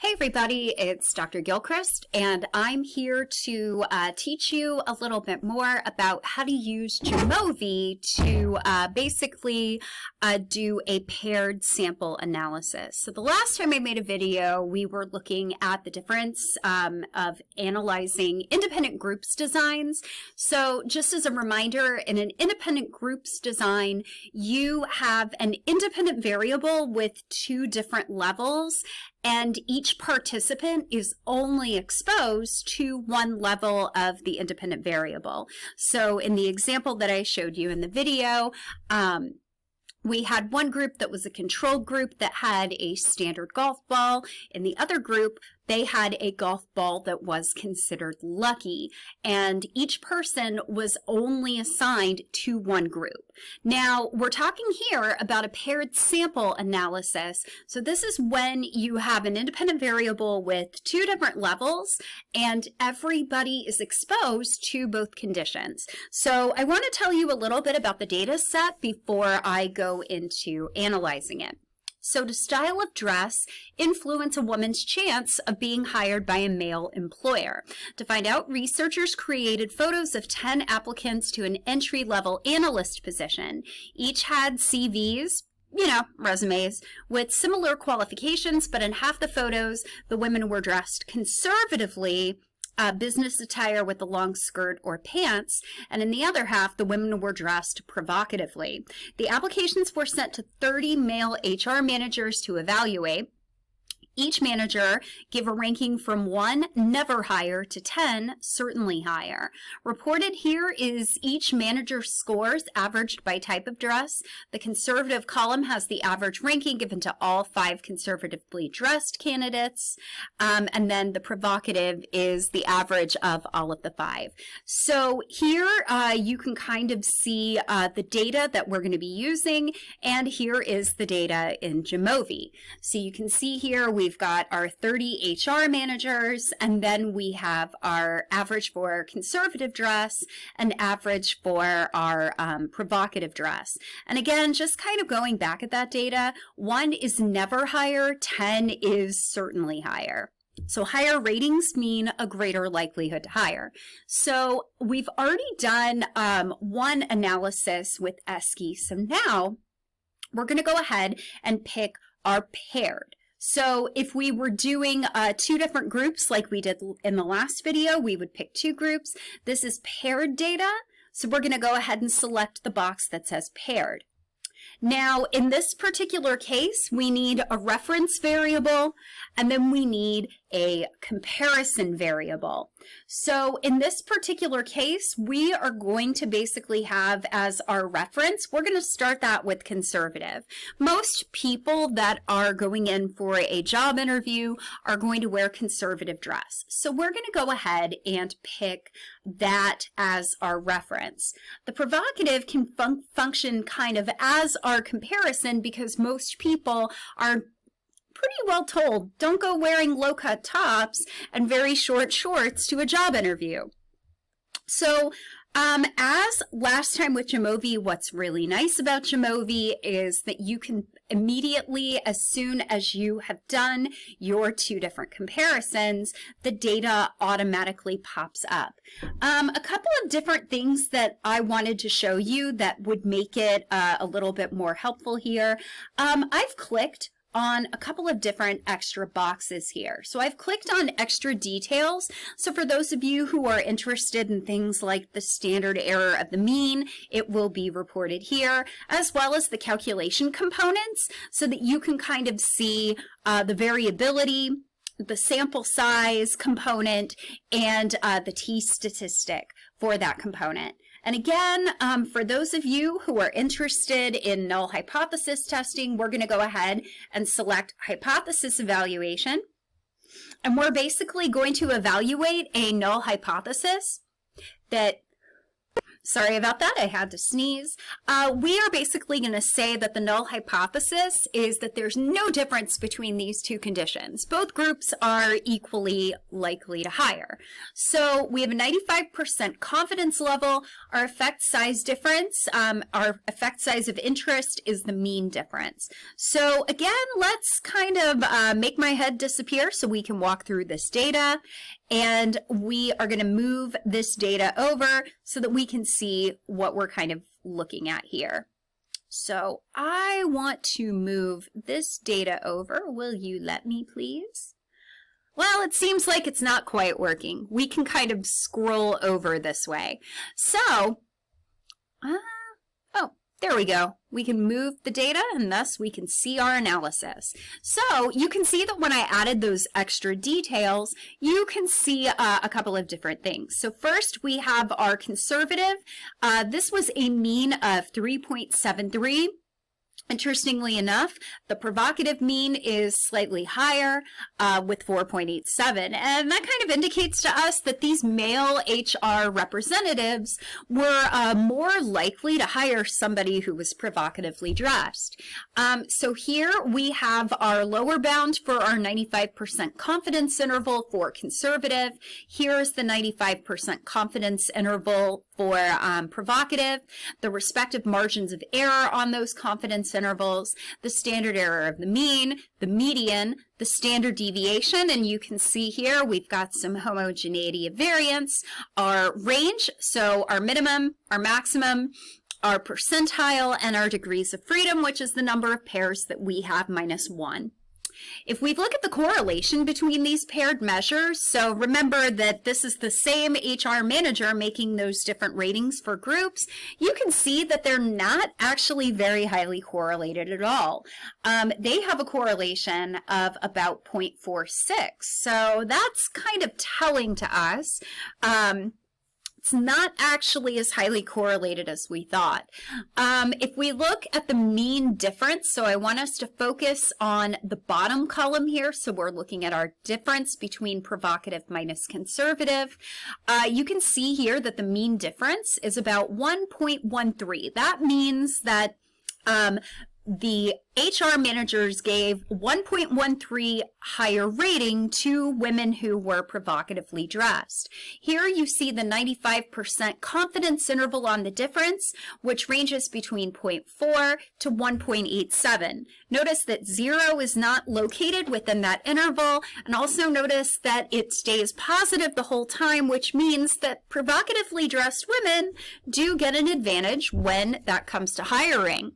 Hey everybody, it's Dr. Gilchrist, and I'm here to teach you a little bit more about how to use JAMOVI to basically do a paired sample analysis. So the last time I made a video, we were looking at the difference of analyzing independent groups designs. So just as a reminder, in an independent groups design, you have an independent variable with two different levels, and each participant is only exposed to one level of the independent variable. So in the example that I showed you in the video, we had one group that was a control group that had a standard golf ball. In the other group, they had a golf ball that was considered lucky, and each person was only assigned to one group. Now, we're talking here about a paired sample analysis. So this is when you have an independent variable with two different levels, and everybody is exposed to both conditions. So I want to tell you a little bit about the data set before I go into analyzing it. So does style of dress influence a woman's chance of being hired by a male employer? To find out, researchers created photos of 10 applicants to an entry-level analyst position. Each had CVs, resumes, with similar qualifications, but in half the photos, the women were dressed conservatively, business attire with a long skirt or pants, and in the other half, the women were dressed provocatively. The applications were sent to 30 male HR managers to evaluate. Each manager gave a ranking from 1, never hire, to 10, certainly hire. Reported here is each manager's scores averaged by type of dress. The conservative column has the average ranking given to all 5 conservatively dressed candidates, and then the provocative is the average of all of the 5. So here you can kind of see the data that we're going to be using, and here is the data in JAMOVI. So you can see here we've got our 30 HR managers, and then we have our average for conservative dress and average for our provocative dress. And again, just kind of going back at that data, 1 is never higher, 10 is certainly higher. So higher ratings mean a greater likelihood to hire. So we've already done one analysis with ESCI. So now we're going to go ahead and pick our paired. So if we were doing 2 different groups like we did in the last video, we would pick 2 groups. This is paired data, so we're going to go ahead and select the box that says paired. Now, in this particular case, we need a reference variable, and then we need a comparison variable. So in this particular case, we are going to basically have as our reference, we're going to start that with conservative. Most people that are going in for a job interview are going to wear conservative dress. So we're going to go ahead and pick that as our reference. The provocative can function kind of as our comparison because most people are pretty well told, don't go wearing low-cut tops and very short shorts to a job interview. So as last time with JAMOVI, what's really nice about JAMOVI is that you can immediately, as soon as you have done your 2 different comparisons, the data automatically pops up. A couple of different things that I wanted to show you that would make it a little bit more helpful here. I've clicked on a couple of different extra boxes here. So I've clicked on extra details. So for those of you who are interested in things like the standard error of the mean, it will be reported here, as well as the calculation components so that you can kind of see the variability, the sample size component, and the t-statistic for that component. And again, for those of you who are interested in null hypothesis testing, we're going to go ahead and select hypothesis evaluation. And we're basically going to evaluate a null hypothesis that Sorry about that, I had to sneeze. We are basically going to say that the null hypothesis is that there's no difference between these two conditions. Both groups are equally likely to hire. So we have a 95% confidence level. Our effect size difference, our effect size of interest is the mean difference. So again, let's kind of make my head disappear so we can walk through this data. And we are going to move this data over so that we can see what we're kind of looking at here. So I want to move this data over. Will you let me, please? Well, it seems like it's not quite working. We can kind of scroll over this way. So, oh, there we go. We can move the data and thus we can see our analysis. So you can see that when I added those extra details, you can see a couple of different things. So first we have our conservative. This was a mean of 3.73. Interestingly enough, the provocative mean is slightly higher with 4.87, and that kind of indicates to us that these male HR representatives were more likely to hire somebody who was provocatively dressed. So here we have our lower bound for our 95% confidence interval for conservative. Here's the 95% confidence interval for provocative, the respective margins of error on those confidence intervals, the standard error of the mean, the median, the standard deviation, and you can see here we've got some homogeneity of variance, our range, so our minimum, our maximum, our percentile, and our degrees of freedom, which is the number of pairs that we have -1. If we look at the correlation between these paired measures, so remember that this is the same HR manager making those different ratings for groups, you can see that they're not actually very highly correlated at all. They have a correlation of about 0.46, so that's kind of telling to us. It's not actually as highly correlated as we thought. If we look at the mean difference, so I want us to focus on the bottom column here, so we're looking at our difference between provocative minus conservative. You can see here that the mean difference is about 1.13. That means that the HR managers gave 1.13 higher rating to women who were provocatively dressed. Here you see the 95% confidence interval on the difference, which ranges between 0.4 to 1.87. Notice that 0 is not located within that interval, and also notice that it stays positive the whole time, which means that provocatively dressed women do get an advantage when that comes to hiring.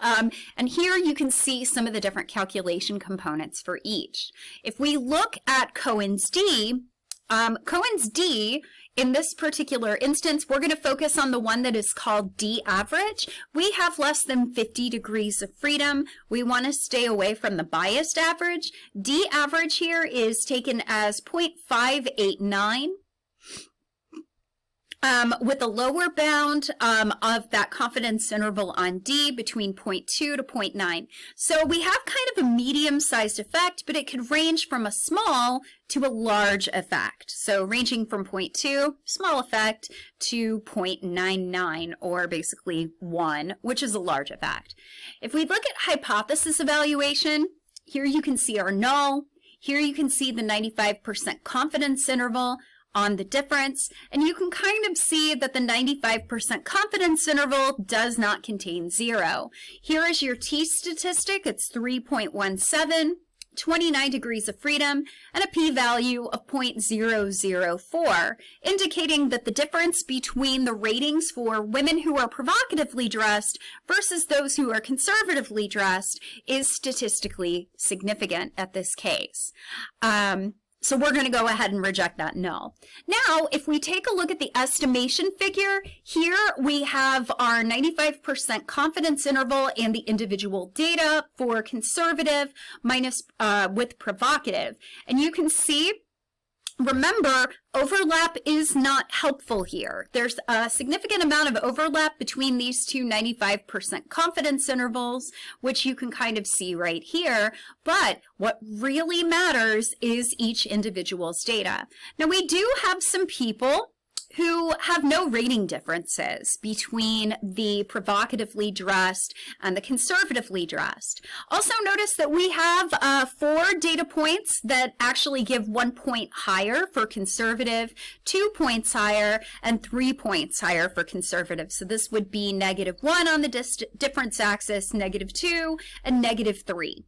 And here you can see some of the different calculation components for each. If we look at Cohen's D, in this particular instance, we're going to focus on the one that is called D average. We have less than 50 degrees of freedom. We want to stay away from the biased average. D average here is taken as 0.589. With a lower bound of that confidence interval on D between 0.2 to 0.9. So we have kind of a medium-sized effect, but it could range from a small to a large effect. So ranging from 0.2, small effect, to 0.99, or basically 1, which is a large effect. If we look at hypothesis evaluation, here you can see our null. Here you can see the 95% confidence interval on the difference, and you can kind of see that the 95% confidence interval does not contain 0. Here is your T statistic. It's 3.17, 29 degrees of freedom, and a p-value of 0.004, indicating that the difference between the ratings for women who are provocatively dressed versus those who are conservatively dressed is statistically significant at this case. So we're going to go ahead and reject that null. Now, if we take a look at the estimation figure, here we have our 95% confidence interval and the individual data for conservative minus with provocative. And you can see, remember, overlap is not helpful here. There's a significant amount of overlap between these two 95% confidence intervals, which you can kind of see right here. But what really matters is each individual's data. Now, we do have some people who have no rating differences between the provocatively dressed and the conservatively dressed. Also notice that we have 4 data points that actually give 1 point higher for conservative, 2 points higher, and 3 points higher for conservative. So this would be -1 on the difference axis, -2, and -3.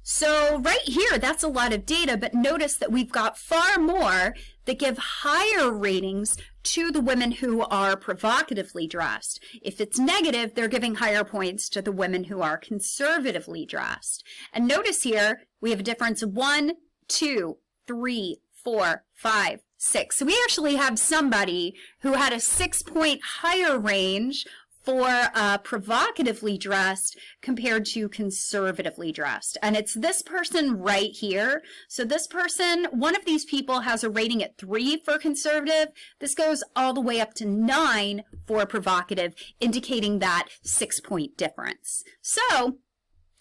So right here, that's a lot of data, but notice that we've got far more that give higher ratings to the women who are provocatively dressed. If it's negative, they're giving higher points to the women who are conservatively dressed. And notice here, we have a difference of 1, 2, 3, 4, 5, 6. So we actually have somebody who had a 6-point higher range for provocatively dressed compared to conservatively dressed. And it's this person right here. So this person, one of these people has a rating at 3 for conservative. This goes all the way up to 9 for provocative, indicating that 6-point difference. So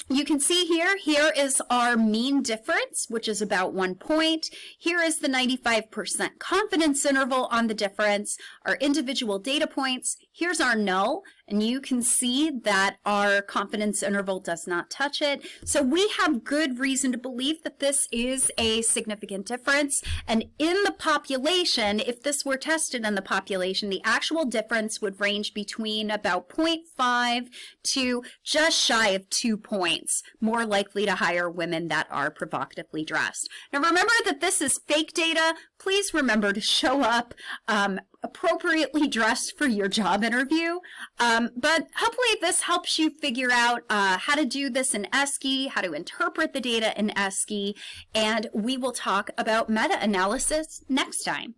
you can see here is our mean difference, which is about 1 point. Here is the 95% confidence interval on the difference, our individual data points. Here's our null, and you can see that our confidence interval does not touch it. So we have good reason to believe that this is a significant difference. And in the population, if this were tested in the population, the actual difference would range between about 0.5 to just shy of 2 points, more likely to hire women that are provocatively dressed. Now remember that this is fake data. Please remember to show up appropriately dressed for your job interview. But hopefully this helps you figure out how to do this in ESCI, how to interpret the data in ESCI, and we will talk about meta-analysis next time.